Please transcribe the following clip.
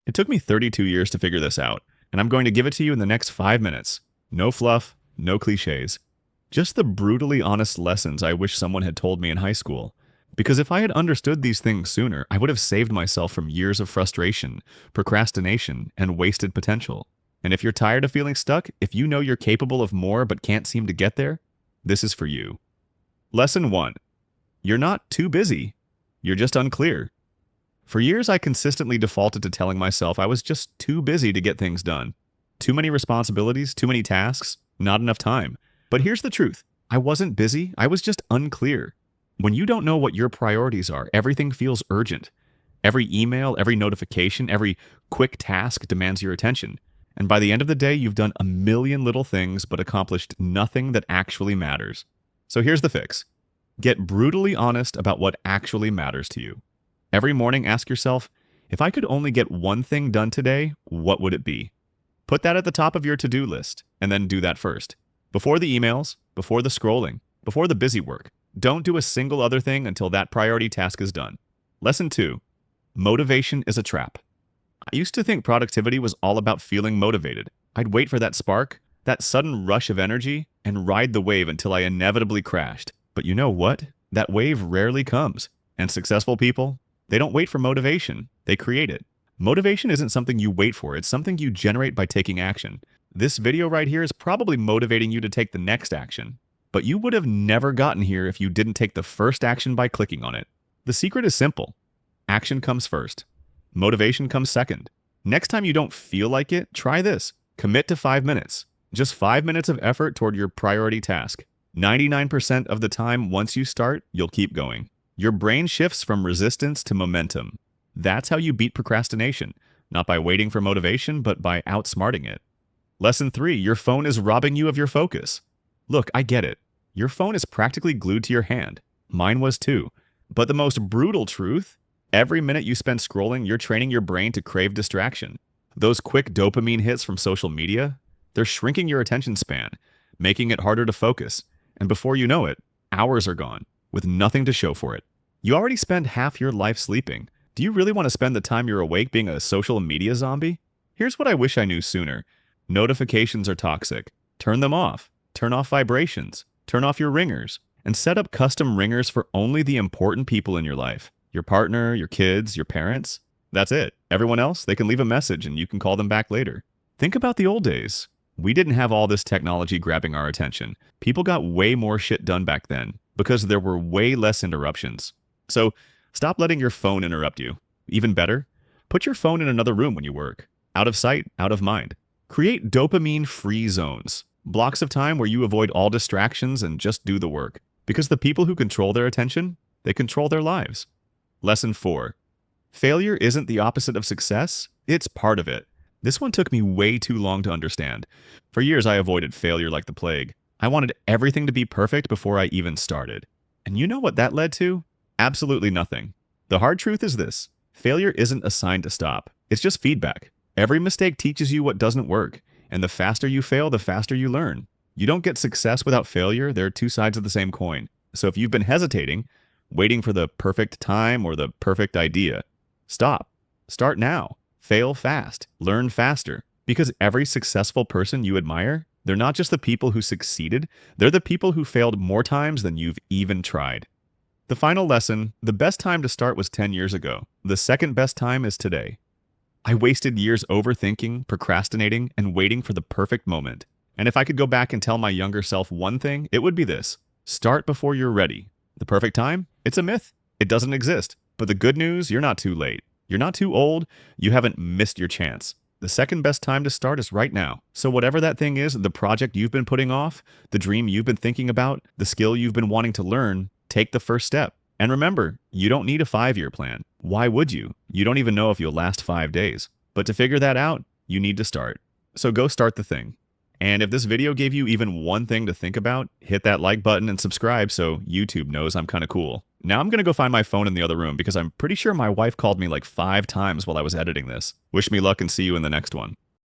It took me 32 years to figure this out, and I'm going to give it to you in the next 5 minutes. No fluff, no cliches. Just the brutally honest lessons I wish someone had told me in high school. Because if I had understood these things sooner, I would have saved myself from years of frustration, procrastination, and wasted potential. And if you're tired of feeling stuck, if you know you're capable of more but can't seem to get there, this is for you. Lesson 1. You're not too busy. You're just unclear. For years, I consistently defaulted to telling myself I was just too busy to get things done. Too many responsibilities, too many tasks, not enough time. But here's the truth. I wasn't busy, I was just unclear. When you don't know what your priorities are, everything feels urgent. Every email, every notification, every quick task demands your attention. And by the end of the day, you've done a million little things but accomplished nothing that actually matters. So here's the fix. Get brutally honest about what actually matters to you. Every morning, ask yourself, if I could only get one thing done today, what would it be? Put that at the top of your to-do list, and then do that first. Before the emails, before the scrolling, before the busy work. Don't do a single other thing until that priority task is done. Lesson 2. Motivation is a trap. I used to think productivity was all about feeling motivated. I'd wait for that spark, that sudden rush of energy, and ride the wave until I inevitably crashed. But you know what? That wave rarely comes. And successful people, they don't wait for motivation. They create it. Motivation isn't something you wait for. It's something you generate by taking action. This video right here is probably motivating you to take the next action. But you would have never gotten here if you didn't take the first action by clicking on it. The secret is simple. Action comes first. Motivation comes second. Next time you don't feel like it, try this. Commit to 5 minutes. Just 5 minutes of effort toward your priority task. 99% of the time, once you start, you'll keep going. Your brain shifts from resistance to momentum. That's how you beat procrastination, not by waiting for motivation, but by outsmarting it. Lesson 3, your phone is robbing you of your focus. Look, I get it. Your phone is practically glued to your hand. Mine was too. But the most brutal truth, every minute you spend scrolling, you're training your brain to crave distraction. Those quick dopamine hits from social media, they're shrinking your attention span, making it harder to focus. And before you know it, hours are gone, with nothing to show for it. You already spend half your life sleeping. Do you really want to spend the time you're awake being a social media zombie? Here's what I wish I knew sooner. Notifications are toxic. Turn them off. Turn off vibrations. Turn off your ringers. And set up custom ringers for only the important people in your life. Your partner, your kids, your parents. That's it. Everyone else, they can leave a message and you can call them back later. Think about the old days. We didn't have all this technology grabbing our attention. People got way more shit done back then because there were way less interruptions. So stop letting your phone interrupt you. Even better, put your phone in another room when you work. Out of sight, out of mind. Create dopamine-free zones. Blocks of time where you avoid all distractions and just do the work. Because the people who control their attention, they control their lives. Lesson 4. Failure isn't the opposite of success, it's part of it. This one took me way too long to understand. For years, I avoided failure like the plague. I wanted everything to be perfect before I even started. And you know what that led to? Absolutely nothing. The hard truth is this. Failure isn't a sign to stop. It's just feedback. Every mistake teaches you what doesn't work. And the faster you fail, the faster you learn. You don't get success without failure. They're two sides of the same coin. So if you've been hesitating, waiting for the perfect time or the perfect idea, stop. Start now. Fail fast. Learn faster. Because every successful person you admire, they're not just the people who succeeded, they're the people who failed more times than you've even tried. The final lesson, the best time to start was 10 years ago. The second best time is today. I wasted years overthinking, procrastinating, and waiting for the perfect moment. And if I could go back and tell my younger self one thing, it would be this. Start before you're ready. The perfect time? It's a myth. It doesn't exist. But the good news, you're not too late. You're not too old. You haven't missed your chance. The second best time to start is right now. So whatever that thing is, the project you've been putting off, the dream you've been thinking about, the skill you've been wanting to learn, take the first step. And remember, you don't need a 5-year plan. Why would you? You don't even know if you'll last 5 days. But to figure that out, you need to start. So go start the thing. And if this video gave you even one thing to think about, hit that like button and subscribe so YouTube knows I'm kind of cool. Now I'm going to go find my phone in the other room because I'm pretty sure my wife called me like 5 times while I was editing this. Wish me luck and see you in the next one.